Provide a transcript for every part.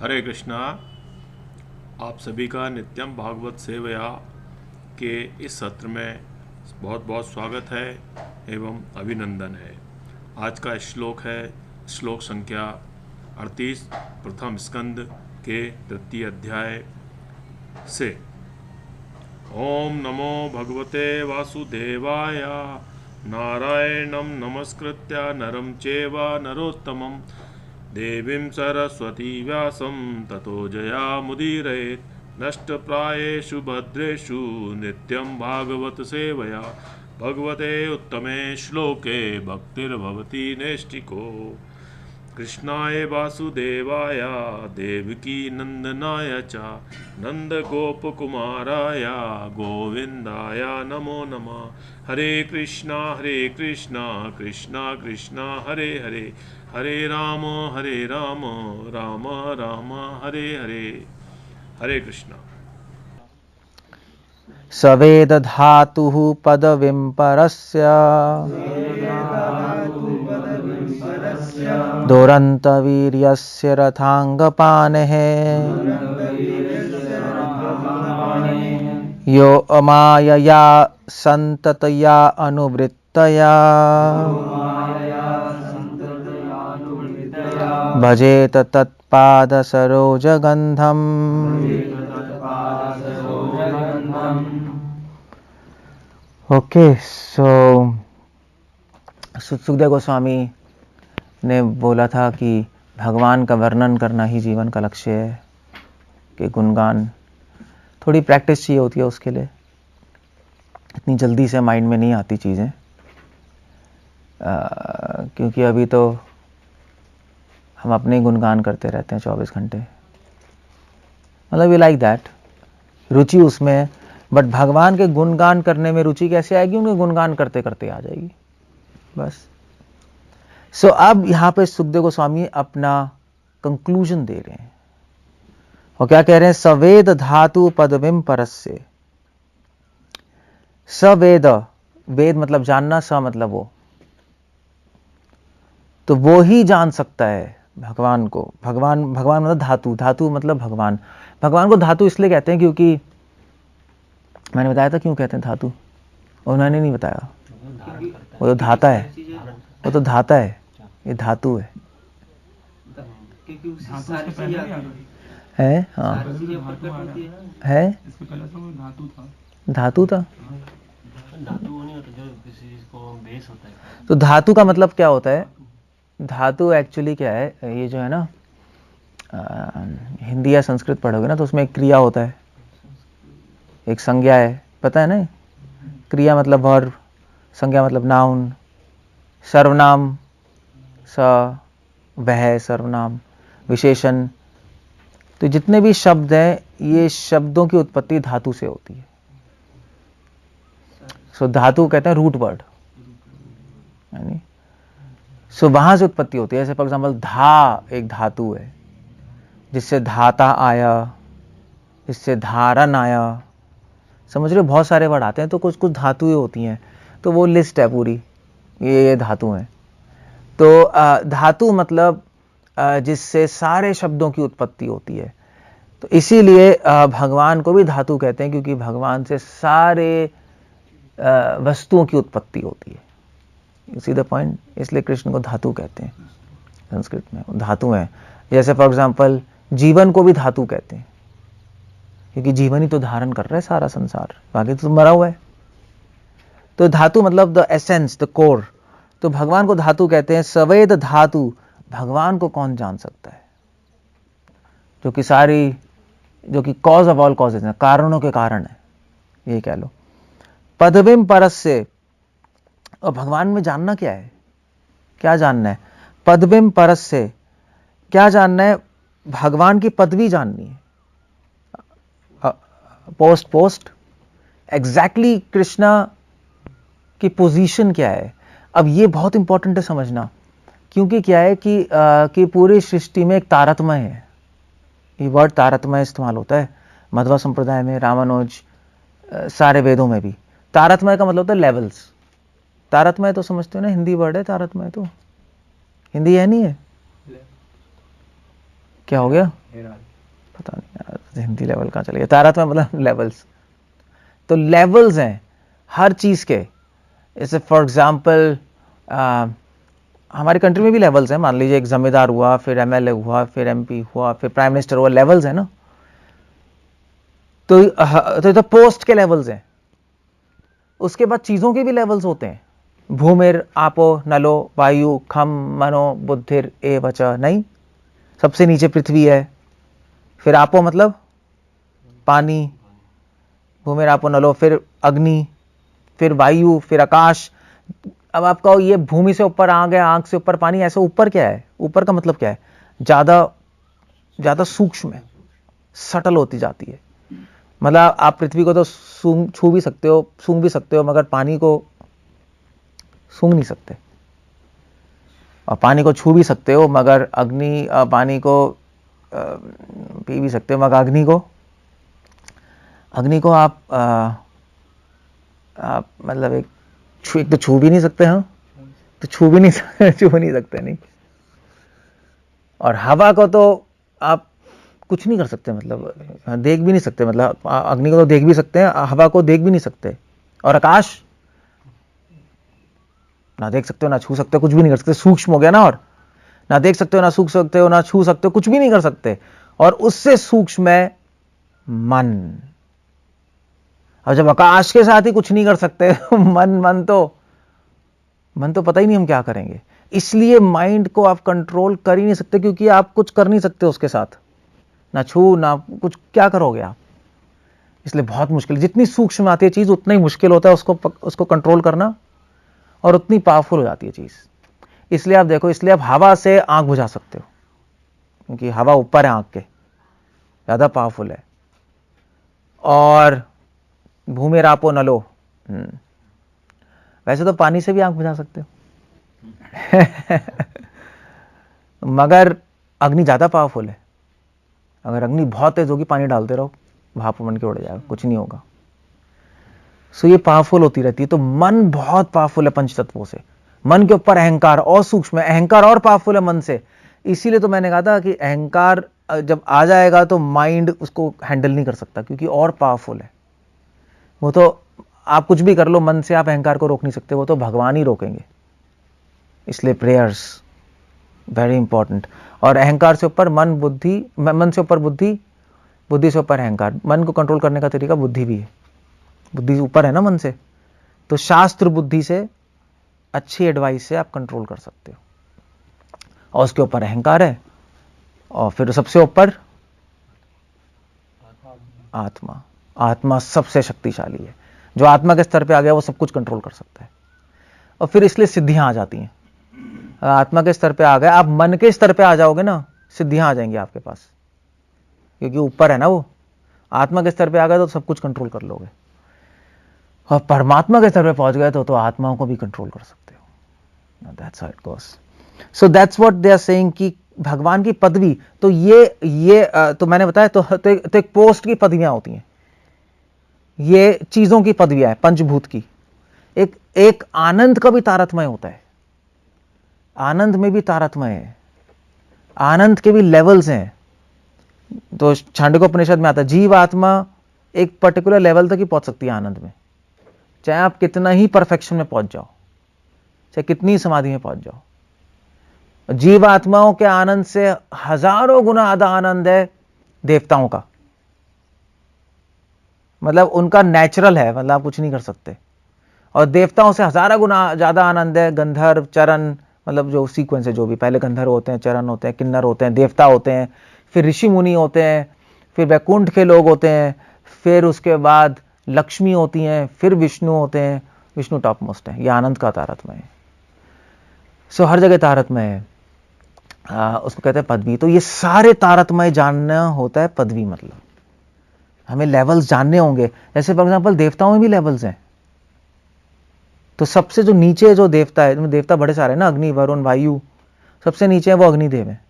हरे कृष्णा। आप सभी का नित्यम भागवत सेवया के इस सत्र में बहुत बहुत स्वागत है एवं अभिनंदन है। आज का श्लोक है श्लोक संख्या 38 प्रथम स्कंद के तृतीय अध्याय से। ओम नमो भगवते वासुदेवाय। नारायणं नमस्कृत्य नरं चैव नरोत्तमं देवीं सरस्वती व्यासं ततो जयामुदीरयेत्। नष्टप्रायेषु भद्रेषु नित्यं भागवत सेवया भगवते उत्तमे श्लोके भक्तिर्भवति नैष्टिको। कृष्णाय वासुदेवाय देवकी नंदनाय च नंदगोपकुमाराय गोविंदाय नमो नमः। हरे कृष्णा कृष्णा कृष्णा हरे हरे, हरे राम राम राम हरे हरे। हरे कृष्णा। सवेद धातुः पदवीं परस्य दुरन्तवीर्यस्य रथाङ्गपाणेः यो अमायया सन्ततया अनुवृत्तया भजेत तत्पादसरोजगन्धम्। ओके, सो सुखदेव गोस्वामी ने बोला था कि भगवान का वर्णन करना ही जीवन का लक्ष्य है, कि गुणगान। थोड़ी प्रैक्टिस चाहिए होती है उसके लिए, इतनी जल्दी से माइंड में नहीं आती चीज़ें, क्योंकि अभी तो हम अपने ही गुणगान करते रहते हैं 24 घंटे। मतलब वी लाइक दैट, रुचि उसमें है, बट भगवान के गुणगान करने में रुचि कैसे आएगी? उनके गुणगान करते करते आ जाएगी बस। सो अब यहां पे सुखदेव गोस्वामी अपना कंक्लूजन दे रहे हैं और क्या कह रहे हैं? सवेद धातु पदवीं परस्य। सवेद, वेद मतलब जानना, स मतलब वो, तो वो ही जान सकता है भगवान को। भगवान मतलब धातु, धातु मतलब भगवान। भगवान को धातु इसलिए कहते हैं क्योंकि मैंने बताया था क्यों कहते हैं धातु, उन्होंने नहीं बताया। वो तो धाता है, वो तो धाता है, ये धातु है। है हाँ है, धातु था। तो धातु का मतलब क्या होता है? धातु एक्चुअली क्या है? ये जो है ना, हिंदी या संस्कृत पढ़ोगे ना तो उसमें एक क्रिया होता है, एक संज्ञा है, पता है ना? क्रिया मतलब वर्ब, संज्ञा मतलब नाउन, सर्वनाम स, वह सर्वनाम, विशेषण। तो जितने भी शब्द हैं, ये शब्दों की उत्पत्ति धातु से होती है। सो धातु कहते हैं रूट वर्ड, यानी सो वहां से उत्पत्ति होती है। जैसे फॉर एग्जाम्पल धा एक धातु है, जिससे धाता आया, इससे धारण आया। समझ रहे हो? बहुत सारे वर्ड आते हैं तो कुछ कुछ धातुएं होती हैं, तो वो लिस्ट है पूरी, ये धातु हैं। तो धातु मतलब जिससे सारे शब्दों की उत्पत्ति होती है। तो इसीलिए भगवान को भी धातु कहते हैं, क्योंकि भगवान से सारे वस्तुओं की उत्पत्ति होती है। You see the point? इसलिए कृष्ण को धातु कहते हैं, संस्कृत में धातु है। जैसे फॉर एग्जाम्पल जीवन को भी धातु कहते हैं, क्योंकि जीवन ही तो धारण कर रहा है सारा संसार, बाकी तो मरा हुआ है। तो धातु मतलब द एसेंस, द कोर। तो भगवान को धातु कहते हैं। सवेद धातु, भगवान को कौन जान सकता है? जो कि कॉज ऑफ ऑल कॉजेज है, कारणों के कारण है, ये कह लो। पदवीं परस्य, और भगवान में जानना क्या है? क्या जानना है? पदवीं परस्य, क्या जानना है? भगवान की पदवी जाननी है। पोस्ट एग्जैक्टली कृष्णा की पोजीशन क्या है? अब ये बहुत इंपॉर्टेंट है समझना, क्योंकि क्या है कि पूरी सृष्टि में एक तारतम्य है। ये वर्ड तारतम्य इस्तेमाल होता है मध्वा संप्रदाय में, रामानुज, सारे वेदों में भी। तारतम्य का मतलब होता है लेवल्स। तारतम्य तो समझते हो ना, हिंदी वर्ड है तारतम्य, तो हिंदी है नहीं है क्या हो गया? पता नहीं यार, हिंदी लेवल कहाँ चले गया। तारतम्य मतलब लेवल्स। तो लेवल्स हैं हर चीज के। जैसे फॉर एग्जाम्पल हमारी कंट्री में भी लेवल्स हैं। मान लीजिए एक जमींदार हुआ, फिर एमएलए हुआ, फिर एमपी हुआ, फिर प्राइम मिनिस्टर हुआ, लेवल्स है ना। तो पोस्ट के लेवल्स हैं। उसके बाद चीजों के भी लेवल्स होते हैं। भूमिर आपो नलो वायु खम मनो बुद्धिर ए वचा। नहीं, सबसे नीचे पृथ्वी है, फिर आपो मतलब पानी, भूमिर आपो नलो, फिर अग्नि, फिर वायु, फिर आकाश। अब आप कहो ये भूमि से ऊपर आ गया, आंख से ऊपर पानी, ऐसे ऊपर क्या है? ऊपर का मतलब क्या है? ज्यादा सूक्ष्म है, सटल होती जाती है। मतलब आप पृथ्वी को तो छू भी सकते हो, सूंघ भी सकते हो, मगर पानी को सूंघ नहीं सकते। और पानी को छू भी सकते हो, मगर पानी को पी भी सकते हो, मगर अग्नि को आप मतलब एक तो छू भी नहीं सकते। हाँ, तो छू भी नहीं सकते नहीं। और हवा को तो आप कुछ नहीं कर सकते, मतलब देख भी नहीं सकते। मतलब अग्नि को तो देख भी सकते हैं, हवा को देख भी नहीं सकते। और आकाश ना देख सकते हो, ना छू सकते हो, कुछ भी नहीं कर सकते। सूक्ष्म हो गया ना। और ना देख सकते हो, ना सूख सकते हो, ना छू सकते हो, कुछ भी नहीं कर सकते। और उससे सूक्ष्म है मन। और जब आकाश के साथ ही कुछ नहीं कर सकते तो मन तो पता ही नहीं हम क्या करेंगे। इसलिए माइंड को आप कंट्रोल कर ही नहीं सकते, क्योंकि आप कुछ कर नहीं सकते उसके साथ, ना छू ना कुछ। क्या करोगे आप? इसलिए बहुत मुश्किल। जितनी सूक्ष्म आती है चीज, उतना ही मुश्किल होता है उसको कंट्रोल करना, और उतनी पावरफुल हो जाती है चीज। इसलिए आप देखो, इसलिए आप हवा से आंख बुझा सकते हो, क्योंकि हवा ऊपर है आंख के, ज्यादा पावरफुल है। और भूमि रापो नलो, वैसे तो पानी से भी आंख बुझा सकते हो मगर अग्नि ज्यादा पावरफुल है। अगर अग्नि बहुत तेज होगी, पानी डालते रहो, भाप बन के उड़ जाएगा, कुछ नहीं होगा। सो ये पावरफुल होती रहती है। तो मन बहुत पावरफुल है पंच तत्वों से। मन के ऊपर अहंकार और सूक्ष्म है, अहंकार और पावरफुल है मन से। इसीलिए तो मैंने कहा था कि अहंकार जब आ जाएगा तो माइंड उसको हैंडल नहीं कर सकता, क्योंकि और पावरफुल है वो। तो आप कुछ भी कर लो, मन से आप अहंकार को रोक नहीं सकते, वो तो भगवान ही रोकेंगे। इसलिए प्रेयर्स वेरी इंपॉर्टेंट। और अहंकार से ऊपर मन से ऊपर बुद्धि, बुद्धि से ऊपर अहंकार। मन को कंट्रोल करने का तरीका बुद्धि भी है। बुद्धि ऊपर है ना मन से, तो शास्त्र बुद्धि से, अच्छी एडवाइस से आप कंट्रोल कर सकते हो। और उसके ऊपर अहंकार है, और फिर सबसे ऊपर आत्मा। आत्मा सबसे शक्तिशाली है। जो आत्मा के स्तर पे आ गया वो सब कुछ कंट्रोल कर सकता है। और फिर इसलिए सिद्धियां आ जाती हैं। आत्मा के स्तर पे आ गए, आप मन के स्तर पे आ जाओगे ना, सिद्धियां आ जाएंगी आपके पास, क्योंकि ऊपर है ना वो। आत्मा के स्तर पे आ गए तो सब कुछ कंट्रोल कर लोगे। और परमात्मा के स्तर पे पहुंच गए तो आत्माओं को भी कंट्रोल कर सकते हो। That's how it goes. So that's what they are saying कि भगवान की पदवी। तो ये तो मैंने बताया, तो एक पोस्ट की पदवियां होती हैं। ये चीजों की पदवियां है, पंचभूत की। एक आनंद का भी तारतम्य होता है। आनंद में भी तारतम्य है। आनंद के भी लेवल्स हैं। तो छांदोग्योपनिषद में आता है, जीव आत्मा एक पर्टिकुलर लेवल तक ही पहुंच सकती है आनंद में। चाहे आप कितना ही परफेक्शन में पहुंच जाओ, चाहे कितनी समाधि में पहुंच जाओ, जीव आत्माओं के आनंद से हजारों गुना ज्यादा आनंद है देवताओं का। मतलब उनका नेचुरल है, मतलब आप कुछ नहीं कर सकते। और देवताओं से हजारों गुना ज्यादा आनंद है गंधर्व, चरण, मतलब जो सीक्वेंस है, जो भी पहले गंधर्व होते हैं, चरण होते हैं, किन्नर होते हैं, देवता होते हैं, फिर ऋषि मुनि होते हैं, फिर वैकुंठ के लोग होते हैं, फिर उसके बाद लक्ष्मी होती हैं, फिर विष्णु होते हैं। विष्णु टॉप मोस्ट है। यह आनंद का तारतम्य है। सो हर जगह तारतम्य है। उसको कहते हैं पदवी। तो ये सारे तारतम्य जानना होता है पदवी। मतलब हमें लेवल्स जानने होंगे। जैसे फॉर एग्जांपल देवताओं में भी लेवल्स हैं। तो सबसे जो नीचे जो देवता है, देवता बड़े सारे ना, अग्नि, वरुण, वायु, सबसे नीचे है वो अग्निदेव है।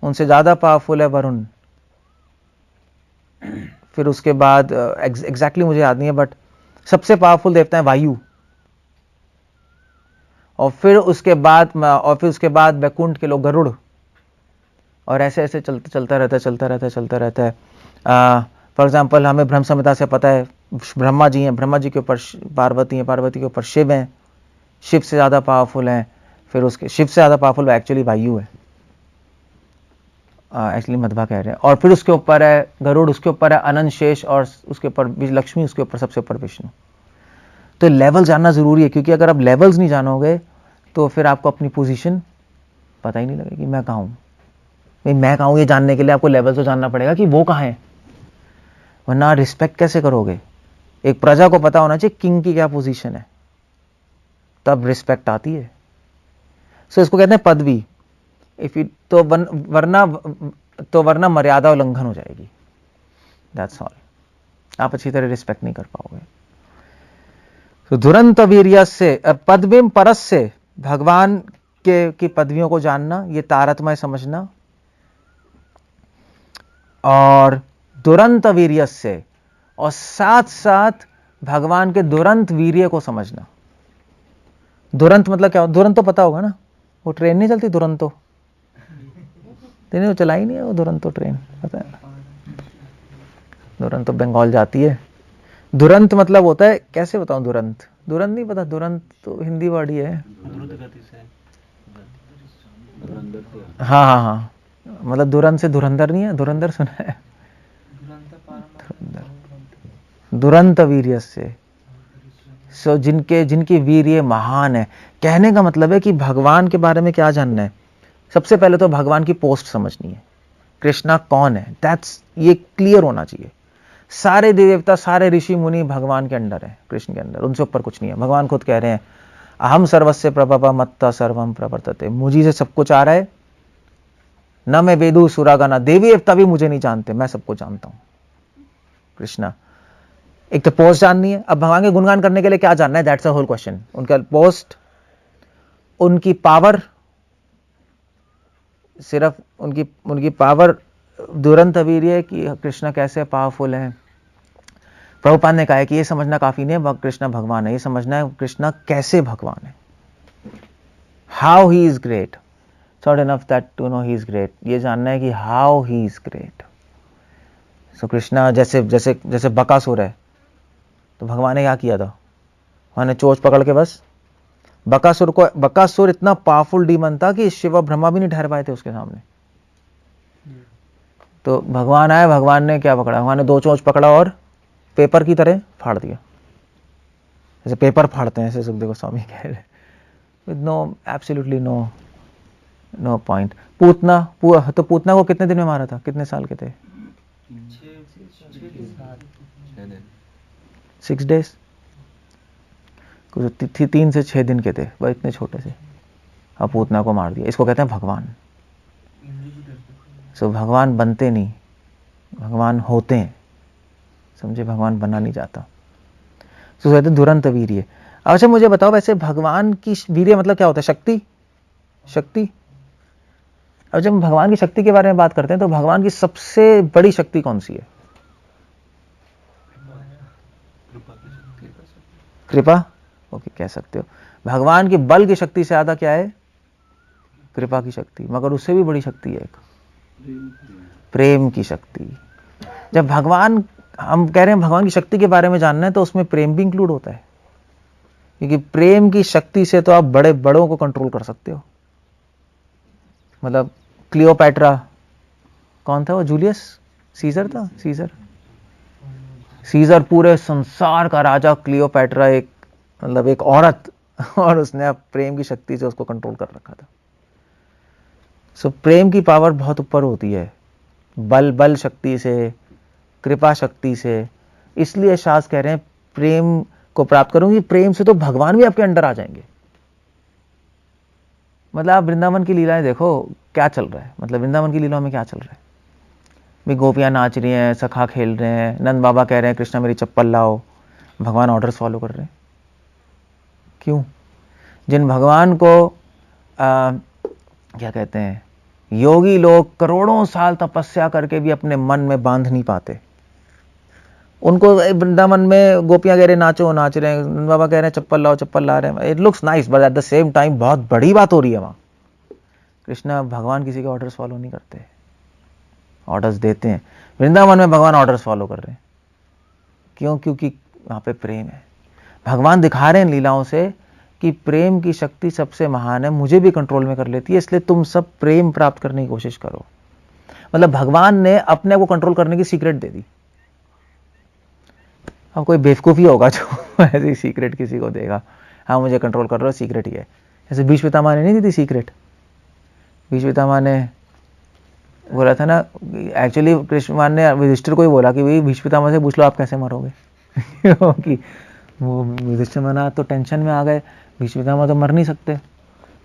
उनसे ज्यादा पावरफुल है वरुण। फिर उसके बाद एग्जैक्टली मुझे याद नहीं है, बट सबसे पावरफुल देवता है वायु। और फिर उसके बाद वैकुंठ के लोग गरुड़। और ऐसे ऐसे चलता रहता है। फॉर एग्जाम्पल हमें ब्रह्म संहिता से पता है ब्रह्मा जी हैं, ब्रह्मा जी के ऊपर पार्वती हैं, पार्वती के ऊपर शिव हैं, शिव से ज़्यादा पावरफुल हैं, फिर उसके शिव से ज़्यादा पावरफुल एक्चुअली वायु है, एक्चुअली मध्वा कह रहे हैं, और फिर उसके ऊपर है गरुड़, उसके ऊपर है अनंत शेष, और उसके ऊपर लक्ष्मी, उसके ऊपर सबसे ऊपर विष्णु। तो लेवल जानना ज़रूरी है, क्योंकि अगर आप लेवल्स नहीं जानोगे तो फिर आपको अपनी पोजीशन पता ही नहीं लगेगी, मैं कहाँ हूँ। भाई मैं कहाँ हूँ ये जानने के लिए आपको लेवल तो जानना पड़ेगा कि वो कहाँ है, वरना रिस्पेक्ट कैसे करोगे। एक प्रजा को पता होना चाहिए किंग की क्या पोजीशन है, तब रिस्पेक्ट आती है। सो इसको कहते हैं पदवी। इफ यू तो वरना मर्यादा उल्लंघन हो जाएगी, दैट्स ऑल, आप अच्छी तरह रिस्पेक्ट नहीं कर पाओगे। तो दुरंत वीर्य से पदवीम परस से भगवान की पदवियों को जानना, ये तारतम्य समझना, और दुरंत वीर्य से, और साथ साथ भगवान के दुरंत वीर्य को समझना। दुरंत मतलब क्या? दुरंत तो पता होगा ना, वो ट्रेन नहीं चलती दुरंतो, वो चलाई नहीं है वो दुरंतो ट्रेन, पता है? दुरंतो बंगाल जाती है। दुरंत मतलब होता है, कैसे बताऊं दुरंत? दुरंत नहीं पता? दुरंत तो हिंदी वर्ड ही है। हाँ, मतलब दुरंत से धुरंधर नहीं है, धुरंधर सुना है? दुरंत वीर्य से, सो जिनकी वीर्य महान है। कहने का मतलब है कि भगवान के बारे में क्या जानना है? सबसे पहले तो भगवान की पोस्ट समझनी है, कृष्णा कौन है, दैट्स ये क्लियर होना चाहिए। सारे देवता, सारे ऋषि मुनि भगवान के अंडर है, कृष्ण के अंडर, उनसे ऊपर कुछ नहीं है। भगवान खुद कह रहे हैं अहम सर्वस्य प्रभव मत्ता सर्वम प्रवर्तते, मुझी से सब कुछ आ रहा है, न मैं वेदु सुरागना, देवी देवता भी मुझे नहीं जानते, मैं सबको जानता हूं। कृष्णा एक तो पोस्ट जाननी है। अब भगवान के गुणगान करने के लिए क्या जानना है? That's a whole question. उनका पोस्ट, उनकी पावर, सिर्फ उनकी पावर, दुरंत वीर्य कि कृष्णा कैसे पावरफुल है। प्रभुपाद ने कहा है कि ये समझना काफी नहीं है कृष्णा भगवान है, ये समझना है कृष्णा कैसे भगवान है, how he is great. It's not enough that to know he is great, ये जानना है कि how he is great. So Krishna जैसे बकासुर है, तो भगवान ने क्या किया था? भगवान ने चोंच पकड़ के बस बकासुर इतना पावरफुल डीमन था कि शिव और ब्रह्मा भी नहीं ठहर पाए थे उसके सामने। तो भगवान आए, भगवान ने क्या पकड़ा? भगवान ने दो चोंच पकड़ा और पेपर की तरह फाड़ दिया, जैसे पेपर फाड़ते हैं, ऐसे सुखदेव गोस्वामी कह रहे, with no, absolutely no point. Putana को कितने दिन में मारा था? कितने साल के थे? 6 days, कुछ 3 से 6 दिन के थे, वह इतने छोटे से, अब पूतना को मार दिया। इसको कहते हैं भगवान। सो भगवान बनते नहीं, भगवान होते हैं, समझे? भगवान बना नहीं जाता। सो कहते हैं दुरंत वीर्य। अच्छा मुझे बताओ, वैसे भगवान की वीर्य मतलब क्या होता है? शक्ति। अब जब भगवान की शक्ति के बारे में बात करते हैं तो भगवान की सबसे बड़ी शक्ति कौन सी है? कृपा। ओके, कह सकते हो। भगवान की बल की शक्ति से ज्यादा क्या है? कृपा की शक्ति। मगर उससे भी बड़ी शक्ति है एक, प्रेम की शक्ति। जब हम कह रहे हैं भगवान की शक्ति के बारे में जानना है, तो उसमें प्रेम भी इंक्लूड होता है, क्योंकि प्रेम की शक्ति से तो आप बड़ों को कंट्रोल कर सकते हो। मतलब क्लियोपैट्रा, कौन था वो? जूलियस सीजर था। सीजर पूरे संसार का राजा, क्लियोपैट्रा एक औरत, और उसने अब प्रेम की शक्ति से उसको कंट्रोल कर रखा था। सो प्रेम की पावर बहुत ऊपर होती है बल शक्ति से, कृपा शक्ति से। इसलिए शास्त्र कह रहे हैं प्रेम को प्राप्त करूंगी, प्रेम से तो भगवान भी आपके अंडर आ जाएंगे। मतलब आप वृंदावन की लीलाएं देखो, क्या चल रहा है, मतलब वृंदावन की लीलाओं में क्या चल रहा है? भी गोपियां नाच रही हैं, सखा खेल रहे हैं, नंद बाबा कह रहे हैं कृष्णा मेरी चप्पल लाओ, भगवान ऑर्डर्स फॉलो कर रहे हैं। क्यों? जिन भगवान को क्या कहते हैं, योगी लोग करोड़ों साल तपस्या करके भी अपने मन में बांध नहीं पाते, उनको वृंदावन में गोपियां कह रहे नाचो, नाच रहे हैं, नंद बाबा कह रहे हैं चप्पल लाओ, चप्पल ला रहे हैं। It looks nice, but at the same time बहुत बड़ी बात हो रही है वहां। कृष्णा भगवान किसी के ऑर्डर्स फॉलो नहीं करते। ऑर्डर्स देते हैं। वृंदावन में भगवान ऑर्डर्स फॉलो कर रहे हैं। क्यों? क्योंकि वहाँ पे प्रेम है। भगवान दिखा रहे हैं लीलाओं से कि प्रेम की शक्ति सबसे महान है, मुझे भी कंट्रोल में कर लेती है, इसलिए तुम सब प्रेम प्राप्त करने की कोशिश करो। मतलब भगवान ने अपने को कंट्रोल करने की सीक्रेट दे दी। अब कोई बेवकूफ़ी होगा जो ऐसी सीक्रेट किसी को देगा, हाँ मुझे कंट्रोल कर रहे हो, सीक्रेट ही है। जैसे भीष्म पितामह ने नहीं दी थी सीक्रेट। भीष्म पितामह ने बोला था ना, एक्चुअली कृष्ण भगवान ने युधिष्ठिर को ही बोला कि भाई भीष्म पितामह से पूछ लो आप कैसे मरोगे। क्योंकि वो युधिष्ठिर महाराज तो टेंशन में आ गए, भीष्म पितामह तो मर नहीं सकते,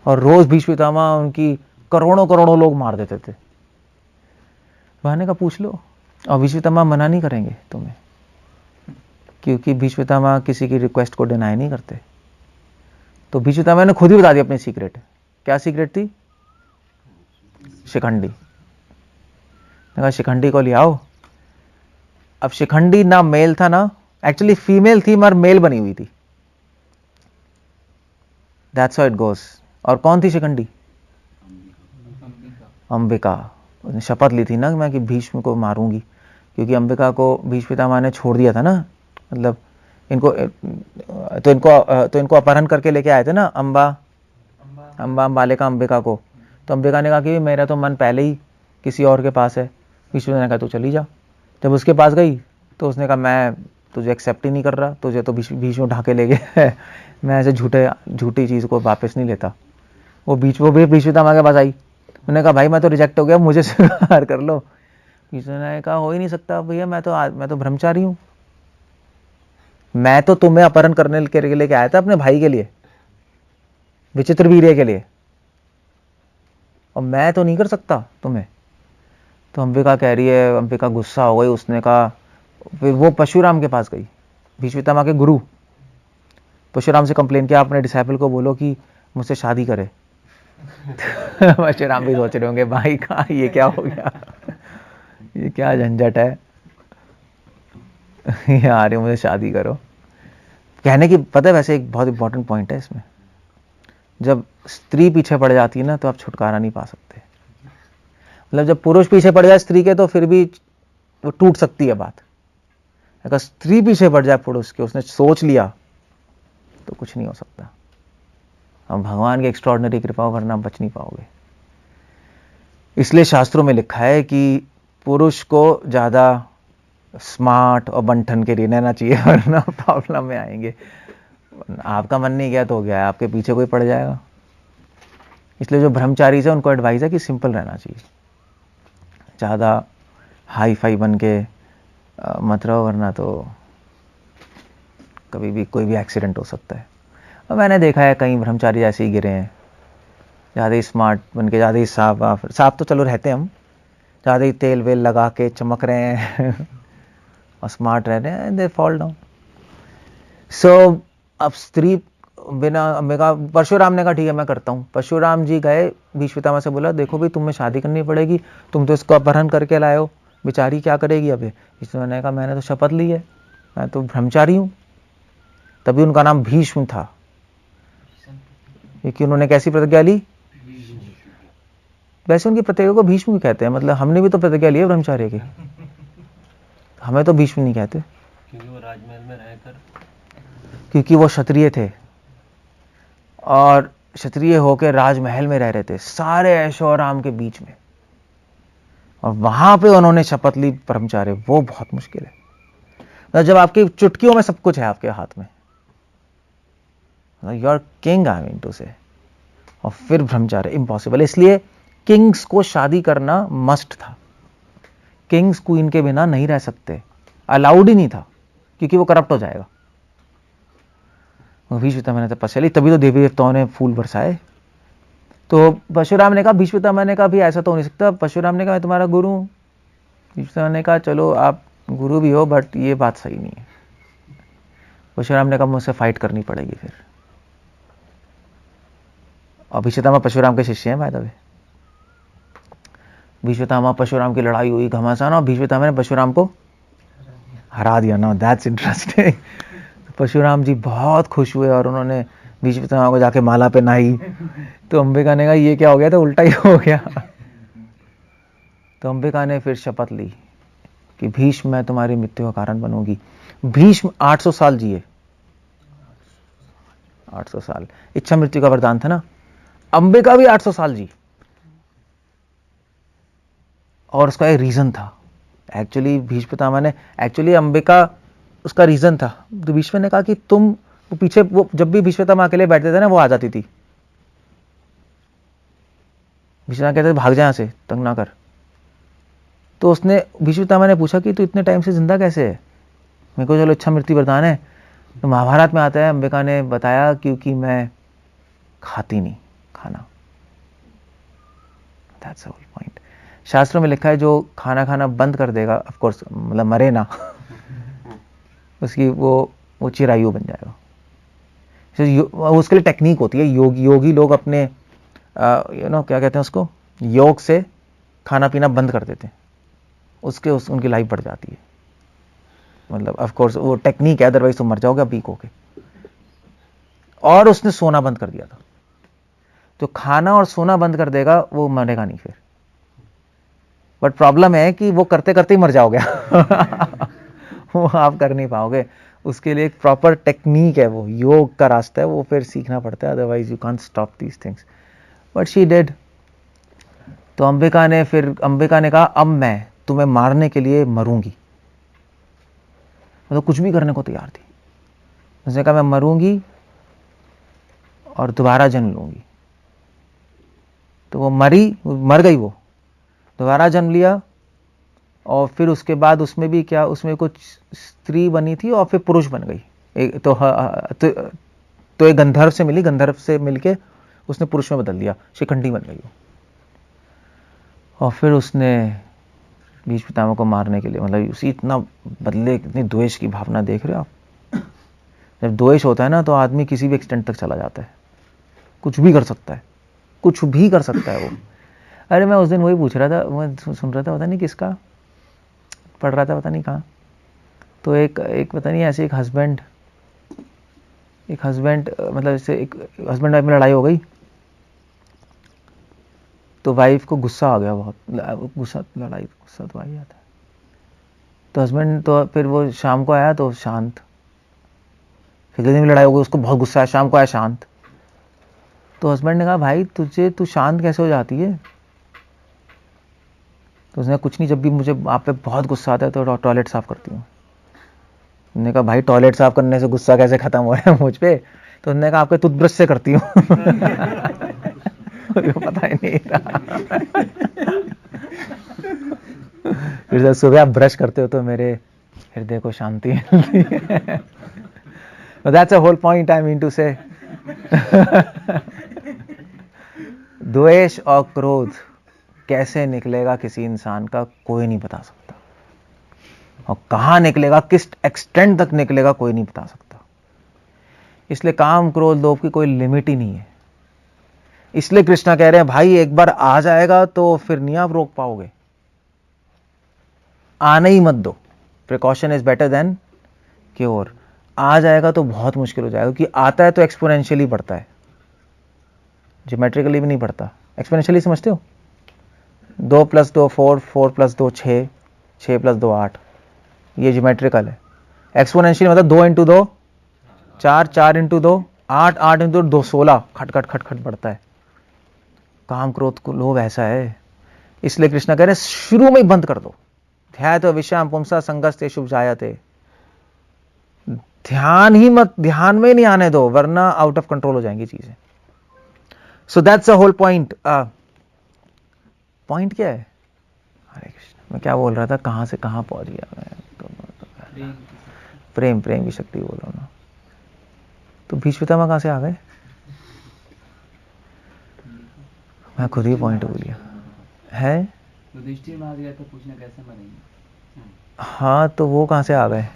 और रोज भीष्म पितामह उनकी करोड़ों करोड़ों लोग मार देते थे। भगवान ने कहा पूछ लो, और भीष्म पितामह मना नहीं करेंगे तुम्हें, क्योंकि भीष्म पितामह किसी की रिक्वेस्ट को डिनाई नहीं करते। तो भीष्म पितामह ने खुद ही बता दी अपनी सीक्रेट। क्या सीक्रेट थी? शिखंडी। कहा शिखंडी को ले आओ। अब शिखंडी ना मेल था ना, एक्चुअली फीमेल थी मगर मेल बनी हुई थी। दैट्स हाउ इट गोस। और कौन थी शिखंडी? अंबिका। उसने शपथ ली थी ना मैं कि भीष्म को मारूंगी, क्योंकि अंबिका को भीष्म पितामह ने छोड़ दिया था ना। मतलब इनको अपहरण करके लेके आए थे ना बालिका अंबिका को। तो अंबिका ने कहा कि मेरा तो मन पहले ही किसी और के पास है। भीष्म ने कहा तू चली जा। जब उसके पास गई तो उसने कहा मैं तुझे एक्सेप्ट ही नहीं कर रहा, तुझे तो भीष्म उठा के ले गए। मैं ऐसे झूठी चीज़ को वापस नहीं लेता। वो भी भीष्म पितामह के पास आई। उन्होंने कहा भाई मैं तो रिजेक्ट हो गया, मुझे स्वीकार कर लो। भीष्म ने कहा हो ही नहीं सकता भैया, मैं तो ब्रह्मचारी हूँ, मैं तो तुम्हें अपहरण करने के लिए लेके आया था अपने भाई के लिए, विचित्र वीर्य के लिए, और मैं तो नहीं कर सकता तुम्हें। तो अंबिका कह रही है, अंबिका गुस्सा हो गई। उसने कहा, फिर वो परशुराम के पास गई, भीष्म पितामह के गुरु। परशुराम से कंप्लेन किया अपने डिसाइपल को बोलो कि मुझसे शादी करे। परशुराम भी सोच रहे होंगे भाई का ये क्या हो गया, ये क्या झंझट है, ये आ रहे मुझे शादी करो। कहने की पता है वैसे एक बहुत इंपॉर्टेंट पॉइंट है इसमें, जब स्त्री पीछे पड़ जाती है ना तो आप छुटकारा नहीं पा सकते। मतलब जब पुरुष पीछे पड़ जाए स्त्री के तो फिर भी वो टूट सकती है बात। अगर स्त्री पीछे पड़ जाए पुरुष के, उसने सोच लिया तो कुछ नहीं हो सकता। हम भगवान की एक्स्ट्रॉर्डिनरी कृपा वरना बच नहीं पाओगे। इसलिए शास्त्रों में लिखा है कि पुरुष को ज्यादा स्मार्ट और बंठन के लिए रहना चाहिए, वरना प्रॉब्लम में आएंगे। आपका मन नहीं गया तो हो गया, आपके पीछे कोई पड़ जाएगा। इसलिए जो ब्रह्मचारी है उनको एडवाइस है कि सिंपल रहना चाहिए, ज़्यादा हाई फाई बन के मत रहो, वरना तो कभी भी कोई भी एक्सीडेंट हो सकता है। और मैंने देखा है कई ब्रह्मचारी ऐसे ही गिरे हैं, ज़्यादा ही स्मार्ट बन के, ज़्यादा ही साफ तो चलो रहते हैं हम, ज़्यादा ही तेल वेल लगा के चमक रहे हैं और स्मार्ट रह रहे हैं, दे फॉल डाउन। सो अब स्त्री बिना परशुराम ने कहा ठीक है मैं करता हूँ। परशुराम जी गए भीष्म पितामह से, बोला देखो भाई तुम्हें शादी करनी पड़ेगी, तुम तो इसको अपहरण करके लाए हो, बेचारी क्या करेगी अभी। भीष्म ने कहा मैंने तो शपथ ली है, मैं तो ब्रह्मचारी हूँ। तभी उनका नाम भीष्म था, क्योंकि उन्होंने कैसी प्रतिज्ञा ली। वैसे उनकी प्रतिज्ञा को भीष्म भी कहते हैं, मतलब हमने भी तो प्रतिज्ञा ली है ब्रह्मचार्य की, हमें तो भीष्म नहीं कहते, क्योंकि वो राजमहल में रहकर, क्योंकि वो क्षत्रिय थे और क्षत्रिय होकर राजमहल में रह रहे थे, सारे ऐशो आराम के बीच में, और वहां पे उन्होंने शपथ ली ब्रह्मचार्य। वो बहुत मुश्किल है, तो जब आपकी चुटकियों में सब कुछ है आपके हाथ में, you are king I mean to say, और फिर ब्रह्मचार्य इम्पॉसिबल। इसलिए किंग्स को शादी करना मस्ट था, किंग्स क्वीन के बिना नहीं रह सकते, अलाउड ही नहीं था, क्योंकि वो करप्ट हो जाएगा। भीष्म पितामह ने तपस्या ली, तभी तो देवी देवताओं ने फूल बरसाए। तो परशुराम ने कहा, भीष्म पितामह ने कहा भी ऐसा तो हो नहीं सकता। परशुराम ने कहा मैं तुम्हारा गुरु हूं। भीष्म पितामह ने कहा चलो आप गुरु भी हो, बट ये बात सही नहीं है। परशुराम ने कहा मुझसे फाइट करनी पड़ेगी फिर। और भीष्म पितामह परशुराम के शिष्य हैं by the way. Bhishma Pitamah Parshuram की लड़ाई हुई घमासान, और भीष्म पितामह ने परशुराम को हरा दिया। ना दैट्स इंटरेस्टिंग। परशुराम जी बहुत खुश हुए और उन्होंने भीष्म पितामह को जाके माला पहनाई। तो अंबिका ने कहा ये क्या हो गया, तो उल्टा ही हो गया। तो अंबिका ने फिर शपथ ली कि भीष्म मैं तुम्हारी मृत्यु का कारण बनूंगी। भीष्म 800 साल जिए, 800 साल, इच्छा मृत्यु का वरदान था ना। अंबिका भी 800 साल जी, और उसका एक रीजन था। एक्चुअली भीष्म पितामह ने, एक्चुअली अंबिका उसका रीजन था। तो भीष्म ने कहा कि तुम वो पीछे, वो जब भी भीष्म पितामह अकेले बैठते थे ना, वो आ जाती थी। भीष्म कहते थे भाग जा यहां से, तंग ना कर। तो उसने, भीष्म पितामह ने पूछा कि तू इतने टाइम से जिंदा कैसे है? मेरे को चलो इच्छा मृत्यु वरदान है। तो महाभारत में आता है, अंबिका ने बताया क्योंकि मैं खाती नहीं खाना। That's the whole point. शास्त्रों में लिखा है जो खाना खाना बंद कर देगा, ऑफ कोर्स मतलब मरे ना, उसकी वो चिरायु बन जाएगा। उसके लिए टेक्निक होती है। योगी लोग अपने क्या कहते हैं उसको, योग से खाना पीना बंद कर देते हैं, उनकी लाइफ बढ़ जाती है। मतलब ऑफ कोर्स वो टेक्निक है, अदरवाइज तुम मर जाओगे वीक होके। और उसने सोना बंद कर दिया था। जो खाना और सोना बंद कर देगा वो मरेगा नहीं फिर। बट प्रॉब्लम है कि वो करते करते ही मर जाओगे वो आप कर नहीं पाओगे। उसके लिए एक प्रॉपर टेक्निक है, वो योग का रास्ता है, वो फिर सीखना पड़ता है, otherwise you can't stop these things. But she did. तो अंबिका ने कहा अब मैं तुम्हें मारने के लिए मरूंगी। मतलब कुछ भी करने को तैयार थी। उसने कहा मैं मरूंगी और दोबारा जन्म लूंगी। तो वो मर गई, वो दोबारा जन्म लिया। और फिर उसके बाद उसमें भी क्या, उसमें कुछ स्त्री बनी थी और फिर पुरुष बन गई। तो एक गंधर्व से मिली, गंधर्व से मिलके उसने पुरुष में बदल दिया, शिखंडी बन गई वो। और फिर उसने भीष्म पितामह को मारने के लिए, मतलब उसी इतना बदले, इतनी द्वेष की भावना देख रहे हो आप। जब द्वेष होता है ना तो आदमी किसी भी एक्सटेंट तक चला जाता है, कुछ भी कर सकता है, कुछ भी कर सकता है वो। अरे मैं उस दिन वही पूछ रहा था, मैं सुन रहा था, पता नहीं किसका पढ़ रहा था, पता नहीं कहाँ। तो एक पता नहीं ऐसे एक हस्बैंड मतलब जैसे एक हस्बैंड वाइफ में लड़ाई हो गई, तो वाइफ को गुस्सा आ गया बहुत, गुस्सा तो आ ही जाता है। तो हस्बैंड तो फिर वो शाम को आया तो शांत, फिर दिन में लड़ाई हो गई, उसको बहुत गुस्सा है, शाम को आया शांत। तो हस्बैंड ने कहा भाई तू शांत कैसे हो जाती है? तो उसने कुछ नहीं, जब भी मुझे आप पे बहुत गुस्सा आता है तो टॉयलेट साफ करती हूँ। उसने कहा भाई टॉयलेट साफ करने से गुस्सा कैसे खत्म हो रहा है मुझ पे? तो उसने कहा आपके टूथब्रश से करती हूँ पता ही नहीं था फिर जब सुबह आप ब्रश करते हो तो मेरे हृदय को शांति मिलती है। That's a whole point I mean to say. द्वेष और क्रोध कैसे निकलेगा किसी इंसान का कोई नहीं बता सकता, और कहां निकलेगा, किस एक्सटेंट तक निकलेगा कोई नहीं बता सकता। इसलिए काम क्रोध लोभ की कोई लिमिट ही नहीं है। इसलिए कृष्णा कह रहे हैं भाई एक बार आ जाएगा तो फिर नहीं आप रोक पाओगे, आने ही मत दो। Precaution is better than cure. आ जाएगा तो बहुत मुश्किल हो जाएगा, क्योंकि आता है तो एक्सपोनेंशियली बढ़ता है, ज्योमेट्रिकली भी नहीं बढ़ता। एक्सपोनेंशियली समझते हो? 2 + 2 4, 4 + 2 6, 6 + 2 8, ये ज्योमेट्रिकल है। एक्सपोनेंशियल मतलब 2 × 2 4, 4 × 2 8, 8 × 2 16, खट खट खट खट बढ़ता है। काम क्रोध को लोभ ऐसा है। इसलिए कृष्ण कह रहे हैं शुरू में ही बंद कर दो। ध्याय तो विषयाम पुंसा संगस्ते शुभ जायते। ध्यान में नहीं आने दो, वरना आउट ऑफ कंट्रोल हो जाएंगी चीजें। So that's a whole point. Point क्या है? हरे कृष्ण, मैं क्या बोल रहा था, कहां से कहां पहुंच गया मैं? प्रेम की शक्ति बोल रहा हूं ना। तो भीष्म पितामह कहां से आ गए? मैं खुद ही पॉइंट भूल गया है। युधिष्ठिर मार गया तो पूछना कैसे मरेंगे। हाँ तो वो कहां से आ गए?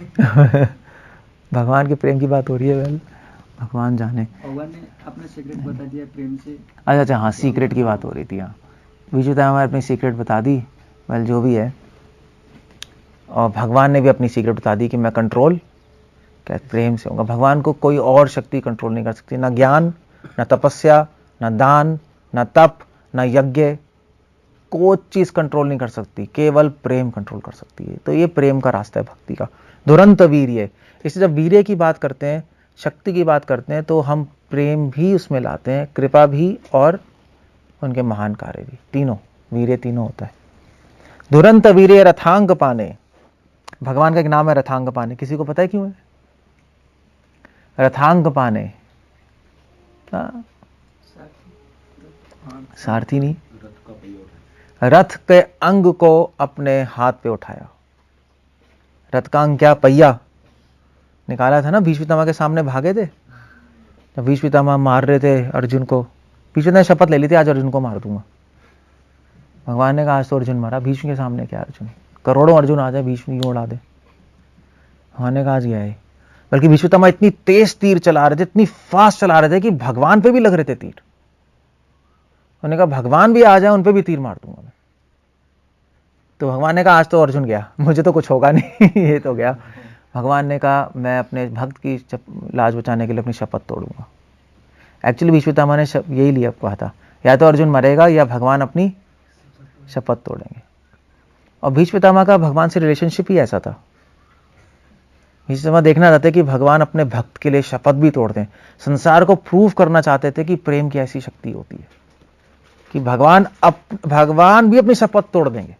भगवान के प्रेम की बात हो रही है। वेल भगवान जाने। भगवान ने अपना सीक्रेट बता दिया प्रेम से। अच्छा हाँ, सीक्रेट की बात हो रही थी। हाँ, भीष्म पितामह ने अपनी सीक्रेट बता दी। वेल जो भी है, और भगवान ने भी अपनी सीक्रेट बता दी कि मैं कंट्रोल क्या प्रेम से होगा। भगवान को कोई और शक्ति कंट्रोल नहीं कर सकती, ना ज्ञान, ना तपस्या, ना दान, ना तप, ना यज्ञ, कोई चीज कंट्रोल नहीं कर सकती, केवल प्रेम कंट्रोल कर सकती है। तो ये प्रेम का रास्ता है भक्ति का, दुरंत वीर्य। इसलिए जब वीर्य की बात करते हैं, शक्ति की बात करते हैं, तो हम प्रेम भी उसमें लाते हैं, कृपा भी और उनके महान कार्य भी, तीनों वीर्य तीनों होता है। दुरंत वीर्य रथांग पाने, भगवान का एक नाम है रथांग पाने। किसी को पता है क्यों है रथांग पाने? सारथी नहीं, रथ के अंग को अपने हाथ पे उठाया। रथ का अंग क्या? पहिया निकाला था ना, भीष्म पितामह के सामने भागे थे जब भीष्म पितामह मार रहे थे अर्जुन को। भीष्म पितामह ने शपथ ले ली थी आज अर्जुन को मार दूंगा। भगवान ने कहा आज तो अर्जुन मारा, भीष्म के सामने क्या अर्जुन, करोड़ों अर्जुन आ जाए भीष्म क्यों उड़ा दे। भगवान ने कहा आज यह है। बल्कि भीष्म पितामह इतनी तेज तीर चला रहे थे, इतनी फास्ट चला रहे थे कि भगवान पे भी लग रहे थे तीर। उन्होंने कहा भगवान भी आ जाए उन पे भी तीर मार दूंगा मैं। तो भगवान ने कहा आज तो अर्जुन गया, मुझे तो कुछ होगा नहीं ये तो गया। भगवान ने कहा मैं अपने भक्त की लाज बचाने के लिए अपनी शपथ तोड़ूंगा। एक्चुअली भीष्म पितामह ने यही लिया कहा था, या तो अर्जुन मरेगा या भगवान अपनी शपथ तोड़ेंगे। और भीष्म पितामह का भगवान से रिलेशनशिप ही ऐसा था। भीष्म पितामह देखना चाहते कि भगवान अपने भक्त के लिए शपथ भी तोड़ते हैं। संसार को प्रूव करना चाहते थे कि प्रेम की ऐसी शक्ति होती है कि भगवान भी अपनी शपथ तोड़ देंगे।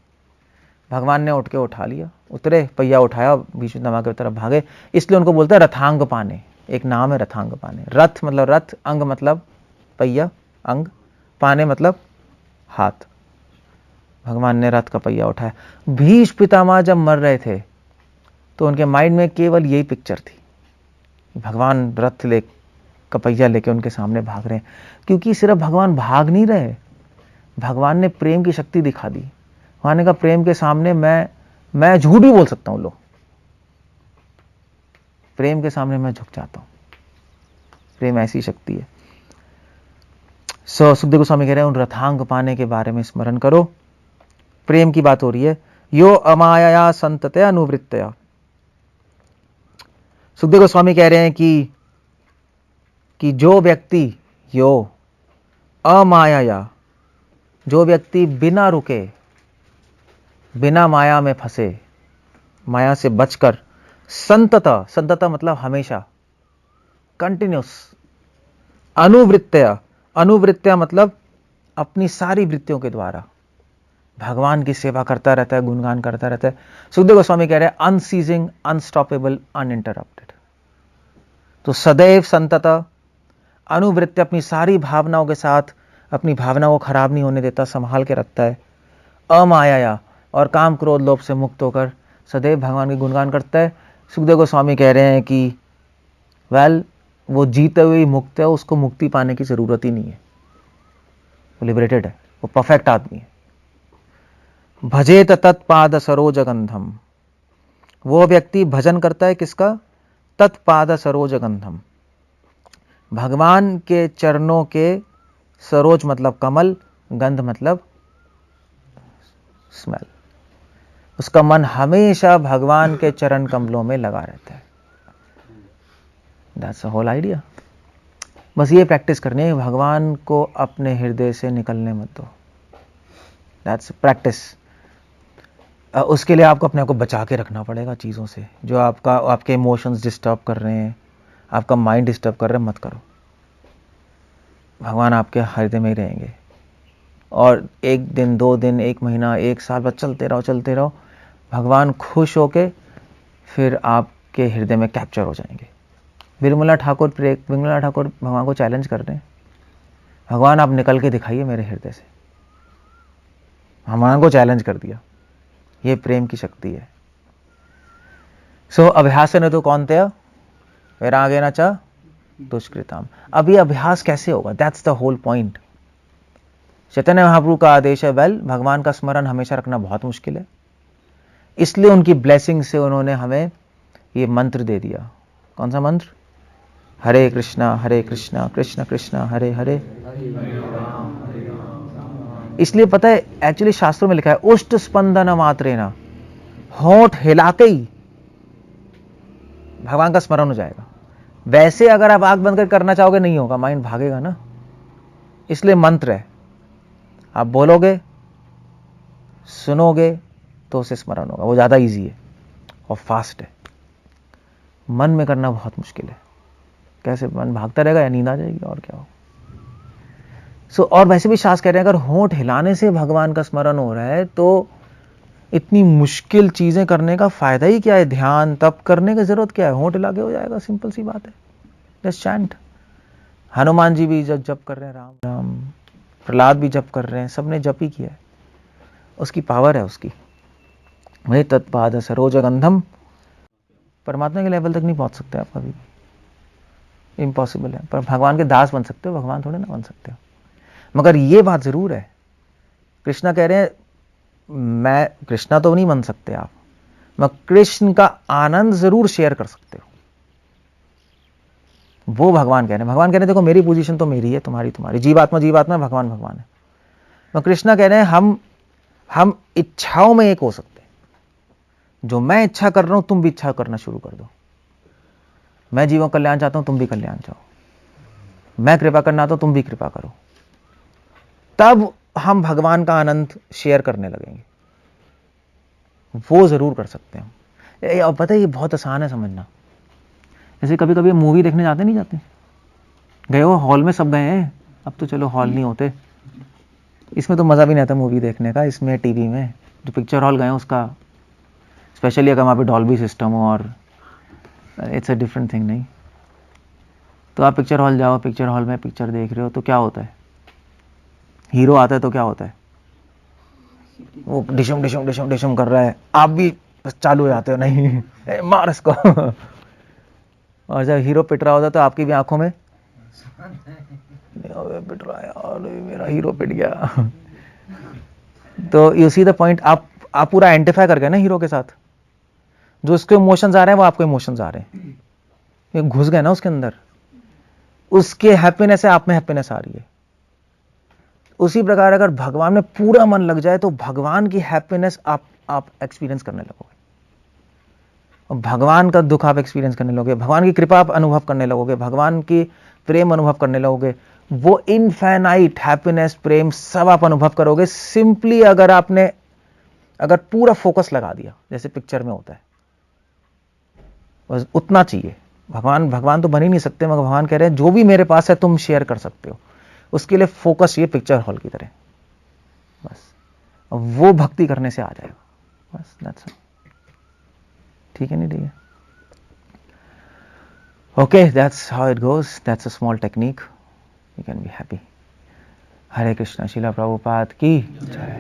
भगवान ने उठ के उठा लिया, उतरे, पहिया उठाया, भीष्म पितामह की तरफ भागे। इसलिए उनको बोलते हैं रथांग पाने, एक नाम है रथांग पाने। रथ मतलब रथ, अंग मतलब पहिया अंग, पाने मतलब हाथ। भगवान ने रथ का पहिया उठाया। भीष्म पितामह जब मर रहे थे तो उनके माइंड में केवल यही पिक्चर थी, भगवान रथ का पहिया लेके उनके सामने भाग रहे हैं। क्योंकि सिर्फ भगवान भाग नहीं रहे, भगवान ने प्रेम की शक्ति दिखा दी। भगवान ने कहा प्रेम के सामने मैं झूठ भी बोल सकता हूं, लो प्रेम के सामने मैं झुक जाता हूं। प्रेम ऐसी शक्ति है। सुखदेव गोस्वामी कह रहे हैं उन रथांग पाने के बारे में स्मरण करो। प्रेम की बात हो रही है। यो अमाया संततया अनुवृत्तया। सुखदेव गोस्वामी कह रहे हैं कि जो व्यक्ति यो अमाया, जो व्यक्ति बिना रुके, बिना माया में फंसे, माया से बचकर, संतत मतलब हमेशा, कंटिन्यूस, अनुवृत्तया मतलब अपनी सारी वृत्तियों के द्वारा भगवान की सेवा करता रहता है, गुणगान करता रहता है। सुखदेव गोस्वामी कह रहे हैं अनसीजिंग, अनस्टॉपेबल, अनइंटरप्टेड। तो सदैव संतत, अनुवृत्ति अपनी सारी भावनाओं के साथ अपनी भावनाओं को खराब नहीं होने देता, संभाल के रखता है। अमाया और काम क्रोध लोभ से मुक्त होकर सदैव भगवान के गुणगान करता है। सुखदेव गोस्वामी कह रहे हैं कि वो जीते हुए ही मुक्त है, उसको मुक्ति पाने की जरूरत ही नहीं है, वो लिबरेटेड है, वो परफेक्ट आदमी है। भजेत तत्पाद सरोज गंधम, वो व्यक्ति भजन करता है किसका? तत्पाद सरोज गंधम, भगवान के चरणों के, सरोज मतलब कमल, गंध मतलब स्मेल। उसका मन हमेशा भगवान के चरण कमलों में लगा रहता है। That's the whole idea. बस ये प्रैक्टिस करनी है, भगवान को अपने हृदय से निकलने मत दो। That's practice. उसके लिए आपको अपने आप को बचा के रखना पड़ेगा चीज़ों से, जो आपके इमोशंस डिस्टर्ब कर रहे हैं, आपका माइंड डिस्टर्ब कर रहे हैं, मत करो। भगवान आपके हृदय में ही रहेंगे। और एक दिन, 2 दिन, 1 महीना, 1 साल बस चलते रहो। भगवान खुश होके फिर आपके हृदय में कैप्चर हो जाएंगे। विमला ठाकुर भगवान को चैलेंज कर रहे हैं, भगवान आप निकल के दिखाइए मेरे हृदय से। भगवान को चैलेंज कर दिया। ये प्रेम की शक्ति है। अभ्यास ने तो कौन थे वैरागे न च दुष्कृताम। अब ये अभ्यास कैसे होगा? That's the whole point. Chaitanya Mahaprabhu का आदेश है, भगवान का स्मरण हमेशा रखना बहुत मुश्किल है, इसलिए उनकी ब्लेसिंग से उन्होंने हमें ये मंत्र दे दिया। कौन सा मंत्र? हरे कृष्णा कृष्ण कृष्ण हरे हरे। इसलिए पता है, एक्चुअली शास्त्रों में लिखा है उष्ट स्पंदन मात्रेना, होंठ हिलाते ही भगवान का स्मरण हो जाएगा। वैसे अगर आप आंख बंद कर करना चाहोगे नहीं होगा, माइंड भागेगा ना। इसलिए मंत्र है, आप बोलोगे सुनोगे तो उसे स्मरण होगा, वो ज़्यादा इजी है और फास्ट है। मन में करना बहुत मुश्किल है। कैसे मन भागता रहेगा या नींद आ जाएगी और क्या हो। और वैसे भी शास्त्र कह रहे हैं अगर होंठ हिलाने से भगवान का स्मरण हो रहा है तो इतनी मुश्किल चीजें करने का फायदा ही क्या है। ध्यान तप करने की जरूरत क्या है, होंठ हिला के हो जाएगा, सिंपल सी बात है। Just chant. हनुमान जी भी जप कर रहे हैं, राम राम, प्रहलाद भी जप कर रहे हैं, सबने जप ही किया है। उसकी पावर है उसकी। वही तत्पाद सरोजगंधम, परमात्मा के लेवल तक नहीं पहुंच सकते आप कभी, इम्पॉसिबल है। पर भगवान के दास बन सकते हो, भगवान थोड़े ना बन सकते हो। मगर ये बात जरूर है, कृष्णा कह रहे हैं मैं कृष्णा तो नहीं बन सकते आप, मैं कृष्ण का आनंद जरूर शेयर कर सकते हो। वो भगवान कह रहे हैं। भगवान कह रहे हैं देखो मेरी पोजीशन तो मेरी है, तुम्हारी तुम्हारी, जीवात्मा जीवात्मा, भगवान भगवान है। मैं कृष्णा कह रहे हैं हम इच्छाओं में एक हो सकते हैं। जो मैं इच्छा कर रहा हूं तुम भी इच्छा करना शुरू कर दो। मैं जीवों का कल्याण चाहता हूं, तुम भी कल्याण चाहो। मैं कृपा करना चाहता हूं, तुम भी कृपा करो। तब हम भगवान का आनंद शेयर करने लगेंगे। वो जरूर कर सकते हैं। और पता है ये बहुत आसान है समझना। जैसे कभी कभी मूवी देखने जाते नहीं जाते, गए हो हॉल में, सब गए हैं, अब तो चलो हॉल नहीं होते, इसमें तो मजा भी नहीं आता मूवी देखने का। इसमें टीवी में जो पिक्चर हॉल गए उसका, स्पेशली अगर वहाँ पे डॉल्बी सिस्टम हो, और इट्स अ डिफरेंट थिंग। नहीं तो आप पिक्चर हॉल जाओ, पिक्चर हॉल में पिक्चर देख रहे हो तो क्या होता है, हीरो आता है तो क्या होता है, वो डिशम डिशम डिशम डिशम कर रहा है, आप भी बस चालू हो जाते हो, नहीं मार इसको। और जब हीरो पिट रहा होता है तो आपकी भी आंखों में पिट रहा है, और मेरा हीरो पिट गया। तो यू सी द पॉइंट, आप पूरा आइडेंटिफाई कर गए ना हीरो के साथ। जो उसके इमोशंस आ रहे हैं वो आपको इमोशंस आ रहे हैं, ये घुस गए ना उसके अंदर। उसके हैप्पीनेस है, आप में हैप्पीनेस आ रही है। उसी प्रकार अगर भगवान में पूरा मन लग जाए तो भगवान की हैप्पीनेस आप एक्सपीरियंस करने लगोगे, और भगवान का दुख आप एक्सपीरियंस करने लगोगे, भगवान की कृपा आप अनुभव करने लगोगे, भगवान की प्रेम अनुभव करने लगोगे। वो इनफाइनाइट हैप्पीनेस, प्रेम सब आप अनुभव करोगे सिंपली अगर पूरा फोकस लगा दिया, जैसे पिक्चर में होता है। बस उतना चाहिए। भगवान तो बन ही नहीं सकते, मगर भगवान कह रहे हैं जो भी मेरे पास है तुम शेयर कर सकते हो। उसके लिए फोकस ये पिक्चर हॉल की तरह, बस वो भक्ति करने से आ जाएगा, बस दैट्स इट। ठीक है, नहीं ठीक है, okay, that's how it goes, that's a small technique, you can be happy. Hare Krishna. Srila Prabhupada की जय।